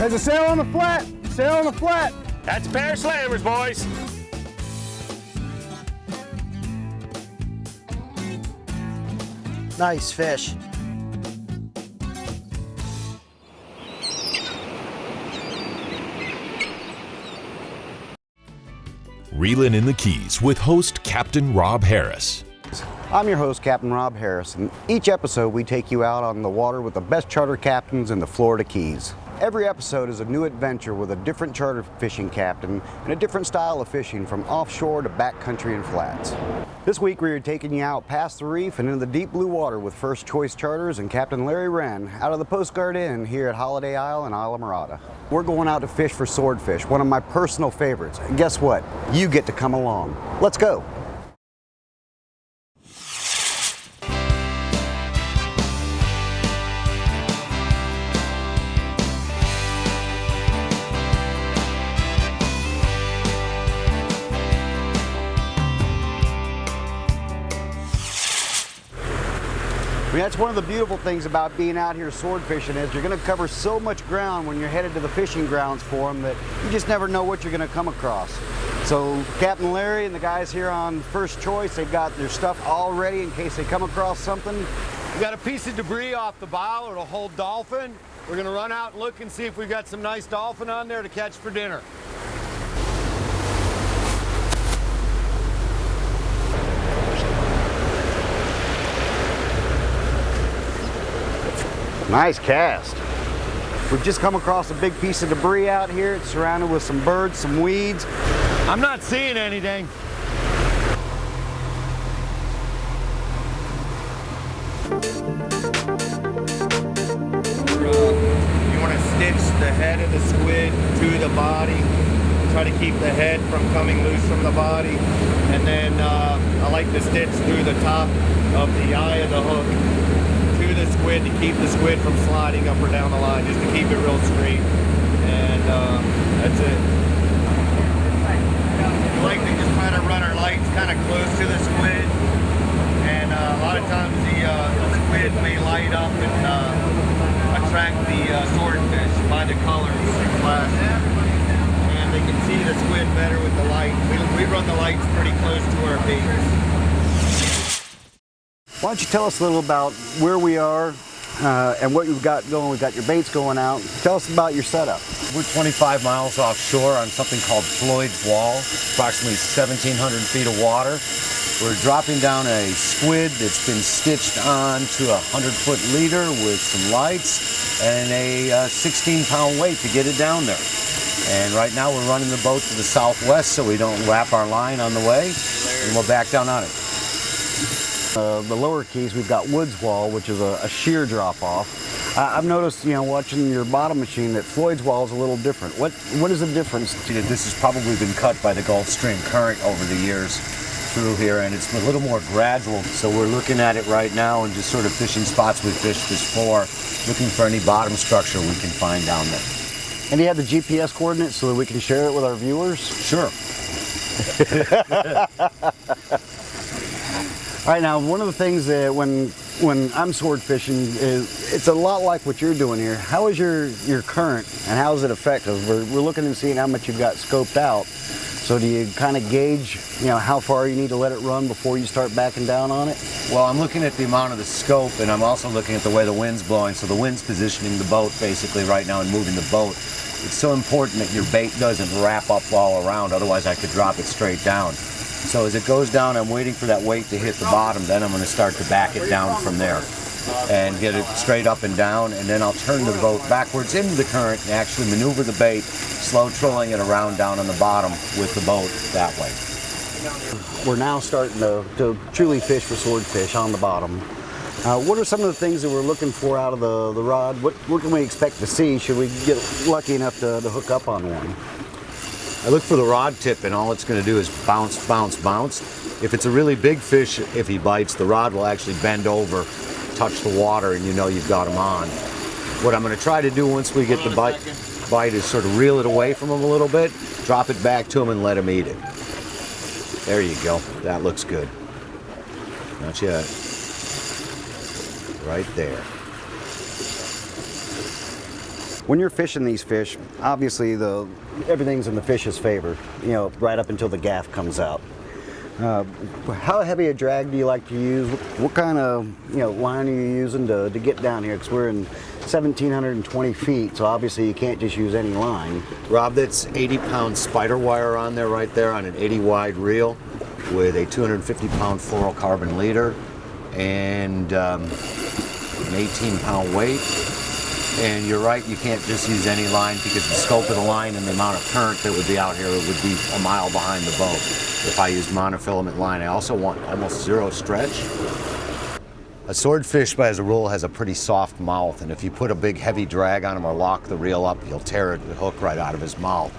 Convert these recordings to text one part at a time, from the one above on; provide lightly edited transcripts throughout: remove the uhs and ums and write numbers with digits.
There's a sail on the flat. Sail on the flat. That's a pair of slammers, boys. Nice fish. Reelin' in the Keys with host Captain Rob Harris. I'm your host, Captain Rob Harris, and each episode we take you out on the water with the best charter captains in the Florida Keys. Every episode is a new adventure with a different charter fishing captain and a different style of fishing from offshore to backcountry and flats. This week we are taking you out past the reef and into the deep blue water with First Choice Charters and Captain Larry Wren out of the Post Guard Inn here at Holiday Isle in Islamorada. We're going out to fish for swordfish, one of my personal favorites. And guess what? You get to come along. Let's go. I mean, that's one of the beautiful things about being out here sword fishing is you're going to cover so much ground when you're headed to the fishing grounds for them that you just never know what you're going to come across. So Captain Larry and the guys here on First Choice, they've got their stuff all ready in case they come across something. We got a piece of debris off the bow. It'll hold dolphin. We're gonna run out and look and see if we've got some nice dolphin on there to catch for dinner. Nice cast. We've just come across a big piece of debris out here. It's surrounded with some birds, some weeds. I'm not seeing anything. You want to stitch the head of the squid to the body. Try to keep the head from coming loose from the body. And then I like to stitch through the top of the eye of the hook to the squid to keep the squid from sliding up or down the line, just to keep it real straight. And that's it. We like to just kind of run our lights kind of close to the squid. And a lot of times the squid may light up and attract the swordfish by the colors and flash. And they can see the squid better with the light. We run the lights pretty close to our baits. Why don't you tell us a little about where we are and what you've got going. We've got your baits going out. Tell us about your setup. We're 25 miles offshore on something called Floyd's Wall, approximately 1,700 feet of water. We're dropping down a squid that's been stitched onto a 100-foot leader with some lights and a 16-pound weight to get it down there. And right now we're running the boat to the southwest so we don't wrap our line on the way, and we'll back down on it. The lower keys, we've got Woods Wall, which is a sheer drop-off. I've noticed, watching your bottom machine that Floyd's Wall is a little different. What is the difference? This has probably been cut by the Gulf Stream current over the years through here, and it's a little more gradual. So we're looking at it right now and just sort of fishing spots we fished before, looking for any bottom structure we can find down there. And do you have the GPS coordinates so that we can share it with our viewers? Sure. All right, now one of the things that when I'm sword fishing is it's a lot like what you're doing here. How is your current and how does it affect us? We're looking and seeing how much you've got scoped out. So do you kind of gauge, how far you need to let it run before you start backing down on it? Well, I'm looking at the amount of the scope, and I'm also looking at the way the wind's blowing. So the wind's positioning the boat basically right now and moving the boat. It's so important that your bait doesn't wrap up all around, otherwise I could drop it straight down. So as it goes down, I'm waiting for that weight to hit the bottom, then I'm going to start to back it down from there and get it straight up and down, and then I'll turn the boat backwards into the current and actually maneuver the bait, slow trolling it around down on the bottom with the boat that way. We're now starting to truly fish for swordfish on the bottom. What are some of the things that we're looking for out of the rod? What can we expect to see should we get lucky enough to hook up on one? I look for the rod tip, and all it's going to do is bounce, bounce, bounce. If it's a really big fish, if he bites, the rod will actually bend over, touch the water, and you've got him on. What I'm going to try to do once we get the bite is sort of reel it away from him a little bit, drop it back to him, and let him eat it. There you go. That looks good. Not yet. Right there. When you're fishing these fish, obviously everything's in the fish's favor, you know, right up until the gaff comes out. How heavy a drag do you like to use? What kind of, you know, line are you using to get down here? Because we're in 1,720 feet, so obviously you can't just use any line. Rob, that's 80-pound spider wire on there right there on an 80 wide reel with a 250-pound fluorocarbon leader and an 18-pound weight. And you're right, you can't just use any line because the scope of the line and the amount of current that would be out here would be a mile behind the boat. If I use monofilament line, I also want almost zero stretch. A swordfish, as a rule, has a pretty soft mouth, and if you put a big heavy drag on him or lock the reel up, you'll tear the hook right out of his mouth.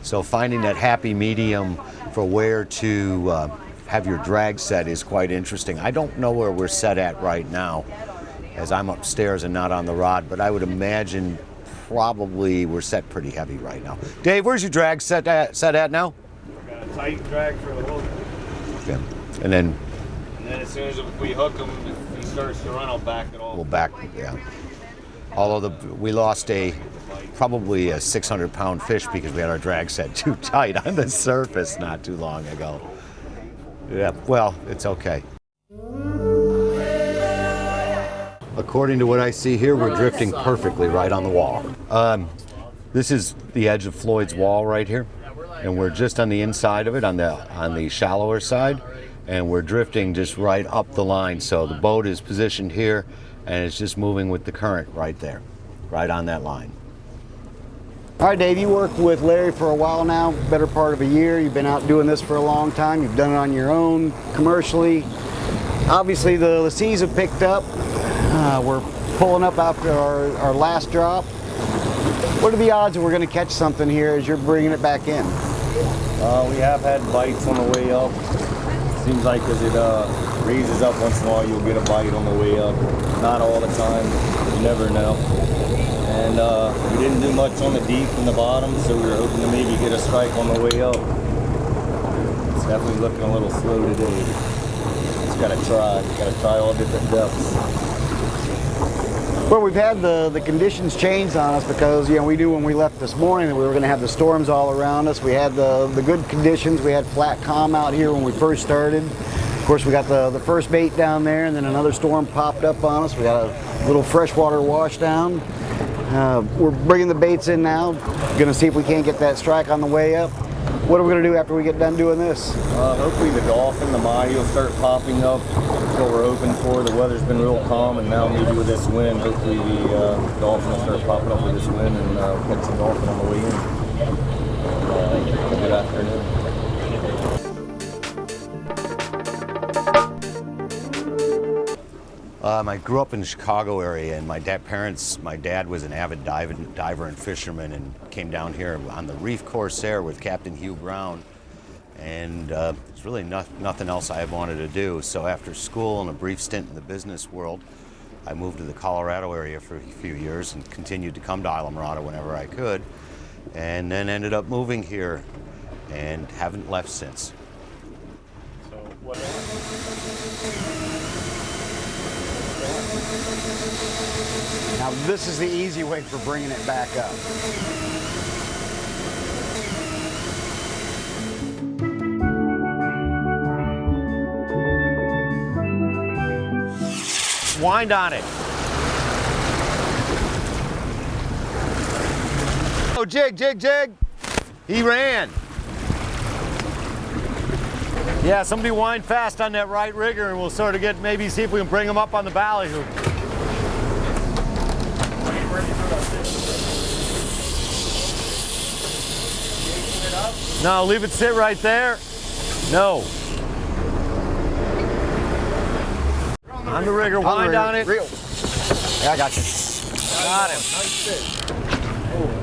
So finding that happy medium for where to have your drag set is quite interesting. I don't know where we're set at right now, as I'm upstairs and not on the rod, but I would imagine probably we're set pretty heavy right now. Dave, where's your drag set at now? We got a tight drag for the hook. Okay. And then as soon as we hook him, if he starts to run, I'll back it off. we'll back, yeah. Although we lost probably a 600-pound fish because we had our drag set too tight on the surface not too long ago. Yeah, well, it's okay. According to what I see here, we're drifting perfectly right on the wall. This is the edge of Floyd's wall right here, and we're just on the inside of it, on the shallower side, and we're drifting just right up the line. So the boat is positioned here, and it's just moving with the current right there, right on that line. All right, Dave, you worked with Larry for a while now, better part of a year. You've been out doing this for a long time. You've done it on your own, commercially. Obviously, the seas have picked up. We're pulling up after our last drop. What are the odds that we're going to catch something here as you're bringing it back in? We have had bites on the way up. Seems like as it raises up once in a while, you'll get a bite on the way up. Not all the time. You never know. And we didn't do much on the deep and the bottom, so we were hoping to maybe get a strike on the way up. It's definitely looking a little slow today. Just gotta try. Gotta try all different depths. Well, we've had the conditions changed on us because, you know, we knew when we left this morning that we were going to have the storms all around us. We had the good conditions. We had flat calm out here when we first started. Of course, we got the first bait down there, and then another storm popped up on us. We got a little freshwater wash down. We're bringing the baits in now. Going to see if we can't get that strike on the way up. What are we going to do after we get done doing this? Hopefully the dolphin, the mahi will start popping up. That's what we're hoping for. The weather's been real calm, and now maybe with this wind, hopefully the dolphin will start popping up with this wind and catch the dolphin on the way in. Good afternoon. I grew up in the Chicago area, and my dad was an avid diver and fisherman, and came down here on the Reef Corsair with Captain Hugh Brown. And there's really nothing else I wanted to do. So after school and a brief stint in the business world, I moved to the Colorado area for a few years and continued to come to Islamorada whenever I could, and then ended up moving here and haven't left since. Now, this is the easy way for bringing it back up. Wind on it. Oh, jig, jig, jig. He ran. Yeah, somebody wind fast on that right rigger and we'll sort of maybe see if we can bring him up on the valley hoop. No, leave it sit right there. No. On the rigger, wind on it. Reel. Yeah, I got you. Got him. Nice fish.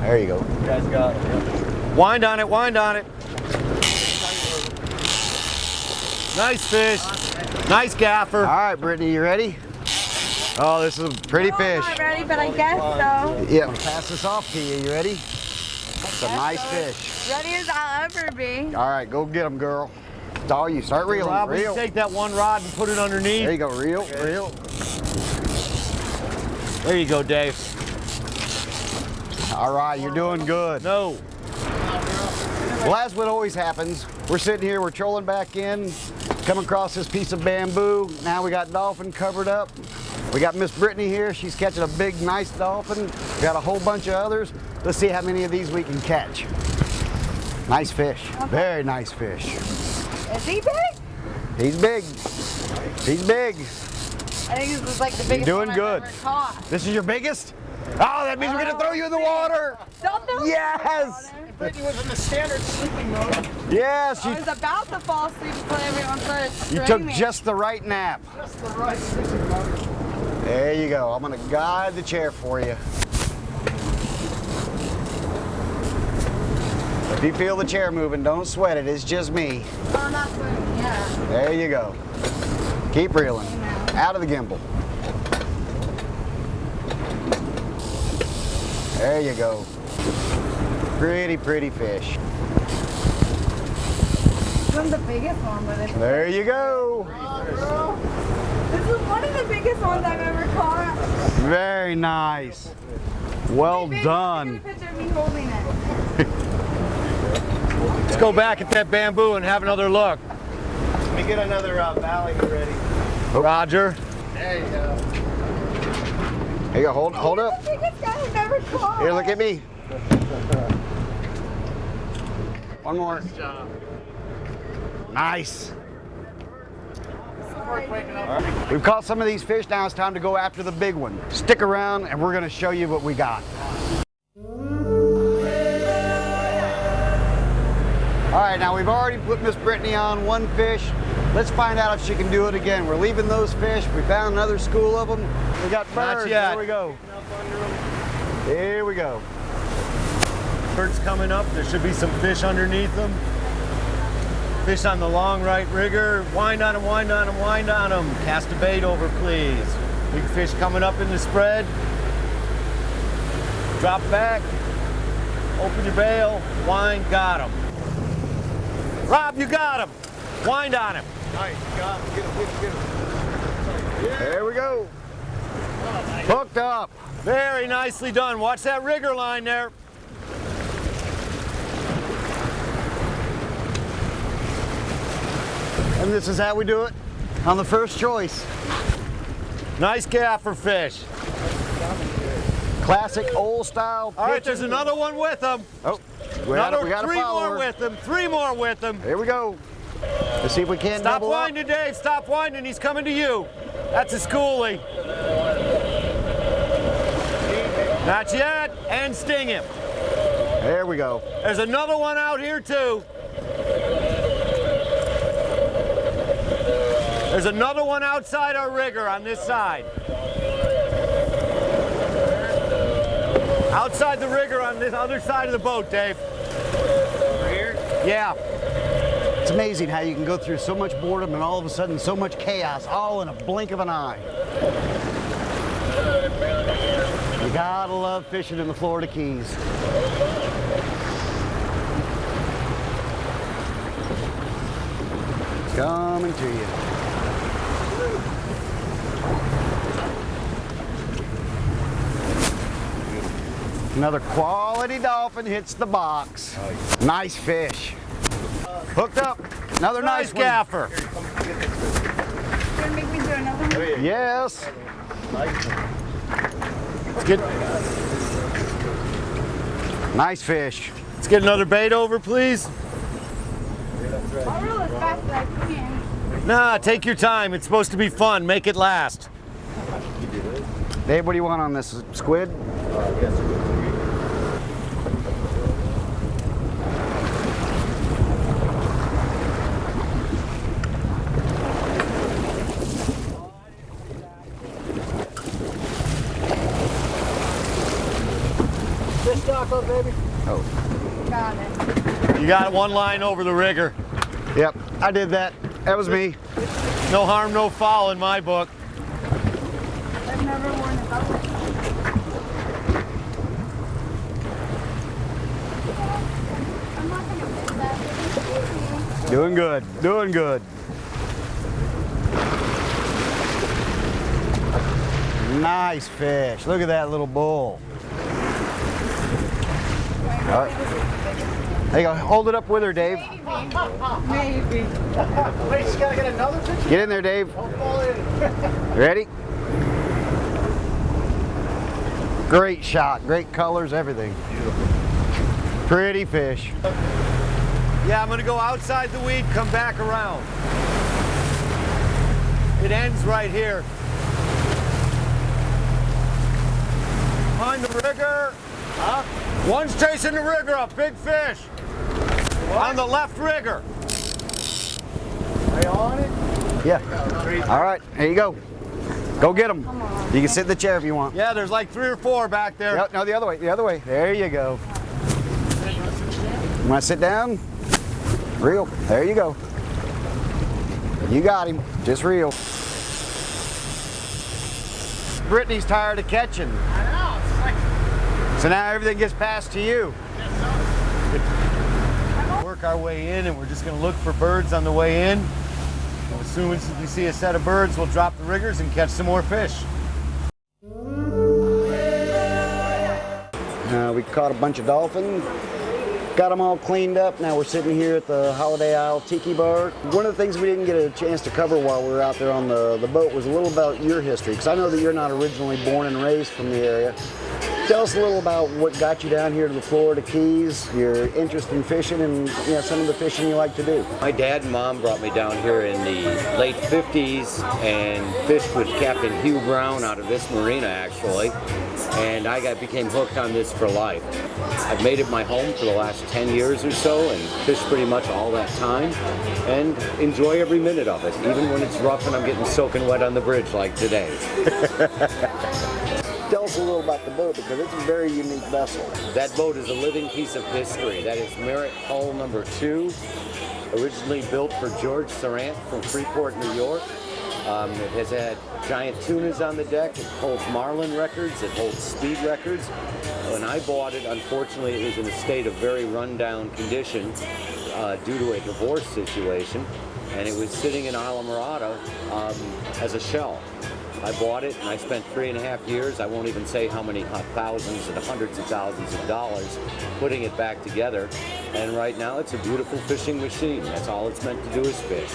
There you go. You guys got it. Wind on it, wind on it. Nice fish. Nice gaffer. All right, Brittany, you ready? Oh, this is a pretty fish. I'm not ready, but I guess so. Yeah, I'm gonna pass this off to you. You ready? It's a nice fish. Ready as I'll ever be. All right, go get him, girl. It's all you. Start reeling. Rob, Reel. take that one rod and put it underneath. There you go. Reel, reel. There you go, Dave. All right, you're doing good. No. Well, as what always happens, we're sitting here, we're trolling back in, come across this piece of bamboo. Now we got dolphin covered up. We got Miss Brittany here. She's catching a big, nice dolphin. We got a whole bunch of others. Let's see how many of these we can catch. Nice fish. Very nice fish. Is he big? He's big. He's big. I think this is like the biggest Doing one good. I've ever caught. This is your biggest? Oh, that means we're gonna throw you in the water. Don't throw me in the Yes. water. Brittany was in the standard sleeping mode. Yes, I was about to fall asleep before everyone started you screaming. took just the right nap. That's the right sleeping mode. There you go. I'm gonna guide the chair for you. If you feel the chair moving, don't sweat it. It's just me. Oh, not swimming, yeah. There you go. Keep reeling. Out of the gimbal. There you go. Pretty, pretty fish. This one's the biggest one, but it's... There you go. This is one of the biggest ones I've ever caught. Very nice. Well Hey, baby, done. Take a picture of me holding it. Let's go back at that bamboo and have another look. Let me get another valley ready. Roger. There you go. Here you go. Hold up. The biggest guy I've ever caught. Here, look at me. One more. Nice. We've caught some of these fish. Now it's time to go after the big one. Stick around and we're going to show you what we got. All right, now we've already put Miss Brittany on one fish. Let's find out if she can do it again. We're leaving those fish. We found another school of them. We got birds. Not yet. Here we go. Here we go. Birds coming up. There should be some fish underneath them. Fish on the long right rigger. Wind on them, wind on them, wind on them. Cast a bait over, please. Big fish coming up in the spread. Drop back. Open your bail. Wind, got him. Rob, you got him. Wind on him. Nice, got him. Get him, get him. There we go. Hooked up. Very nicely done. Watch that rigger line there. And this is how we do it on the first choice. Nice gaffer fish. Classic old style. All right, pitching. there's another one with him. Oh, we got a Three more follower. with him. Three more with him. Here we go. Let's see if we can't Stop double up. winding, Dave. Stop winding. He's coming to you. That's a schoolie. Not yet. And sting him. There we go. There's another one out here, too. There's another one outside our rigger on this side. Outside the rigger on this other side of the boat, Dave. Over here? Yeah. It's amazing how you can go through so much boredom and all of a sudden so much chaos all in a blink of an eye. You gotta love fishing in the Florida Keys. Coming to you. Another quality dolphin hits the box. Nice fish. Hooked up. Another nice one. Gaffer. You're gonna make me do another one? Yes. Let's get, Nice fish. let's get another bait over, please. I'll reel as fast as I can. Nah, take your time. It's supposed to be fun. Make it last. Dave, what do you want on this squid? Fish taco, baby. Oh, Got it. You got one line over the rigger. yep, I did that. That was me. No harm, no foul in my book. I've never worn a belt. I'm not gonna miss that. Doing good, doing good. Nice fish. Look at that little bull. All right. There you go. Hold it up with her, Dave. Maybe. Wait, she's gotta get another picture? Get in there, Dave. Don't fall in. Ready? Great shot. Great colors, everything. Beautiful. Pretty fish. Yeah, I'm gonna go outside the weed, come back around. It ends right here. On the rigger. Huh? One's chasing the rigger up, big fish. What? On the left rigger. Are you on it? Yeah. All right, here you go. Go get them. You can sit in the chair if you want. Yeah, there's like 3 or 4 back there. Yep, no, the other way, the other way. There you go. You want to sit down? Reel. There you go. You got him. Just reel. Brittany's tired of catching. I know. It's like... So now everything gets passed to you. Work our way in, and we're just gonna look for birds on the way in. And as soon as we see a set of birds, we'll drop the riggers and catch some more fish. We caught a bunch of dolphin. Got them all cleaned up. Now we're sitting here at the Holiday Isle Tiki Bar. One of the things we didn't get a chance to cover while we were out there on the boat was a little about your history, because I know that you're not originally born and raised from the area. Tell us a little about what got you down here to the Florida Keys, your interest in fishing, and some of the fishing you like to do. My dad and mom brought me down here in the late 50s and fished with Captain Hugh Brown out of this marina, actually. And I became hooked on this for life. I've made it my home for the last 10 years or so and fished pretty much all that time and enjoy every minute of it, even when it's rough and I'm getting soaking wet on the bridge like today. Tell us a little about the boat, because it's a very unique vessel. That boat is a living piece of history. That is Merritt Hull number 2, originally built for George Sarant from Freeport, New York. It has had giant tunas on the deck. It holds marlin records. It holds speed records. When I bought it, unfortunately, it was in a state of very rundown condition due to a divorce situation, and it was sitting in Islamorada as a shell. I bought it and I spent 3.5 years, I won't even say how many thousands and hundreds of thousands of dollars putting it back together. And right now it's a beautiful fishing machine. That's all it's meant to do is fish.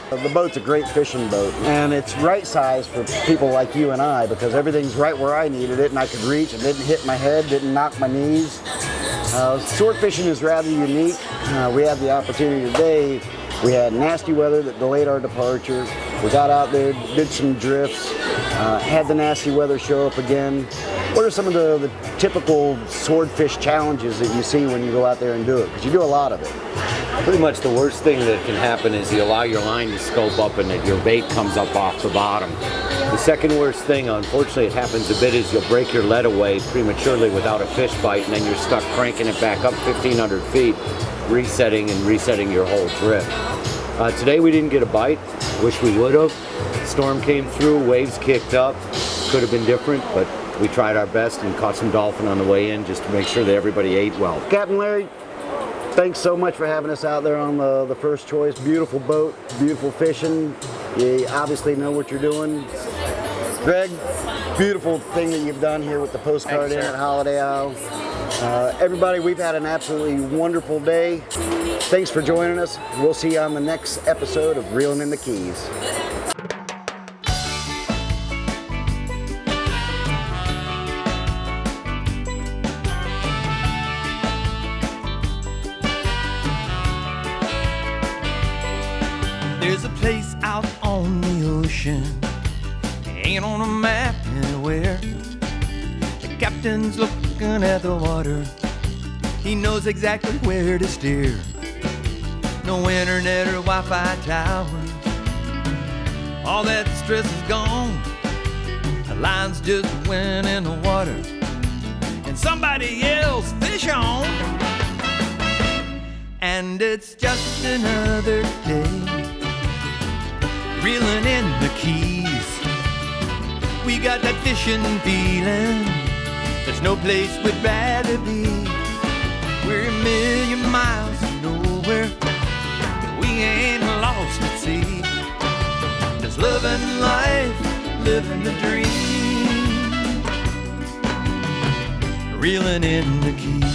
The boat's a great fishing boat, and it's right size for people like you and I, because everything's right where I needed it and I could reach. It didn't hit my head, didn't knock my knees. Sword fishing is rather unique. We had the opportunity today. We had nasty weather that delayed our departure. We got out there, did some drifts, had the nasty weather show up again. What are some of the typical swordfish challenges that you see when you go out there and do it? Because you do a lot of it. Pretty much the worst thing that can happen is you allow your line to scope up and that your bait comes up off the bottom. The second worst thing, unfortunately it happens a bit, is you'll break your lead away prematurely without a fish bite, and then you're stuck cranking it back up 1,500 feet, resetting your whole trip. Today we didn't get a bite. Wish we would have. Storm came through, waves kicked up. Could have been different, but we tried our best and caught some dolphin on the way in just to make sure that everybody ate well. Captain Larry, thanks so much for having us out there on the First Choice. Beautiful boat, beautiful fishing. You obviously know what you're doing. Greg, beautiful thing that you've done here with the postcard in at Holiday Isle. Everybody, we've had an absolutely wonderful day. Thanks for joining us. We'll see you on the next episode of Reeling in the Keys. There's a place out on the ocean, ain't on a map anywhere. The captain's looking at the water, he knows exactly where to steer. No internet or Wi-Fi towers, all that stress is gone. The line's just went in the water and somebody else fish on. And it's just another day reeling in the Keys. We got that fishing feeling, there's no place we'd rather be. We're a million miles from nowhere, but we ain't lost at sea. Just loving life, living the dream, reeling in the Keys.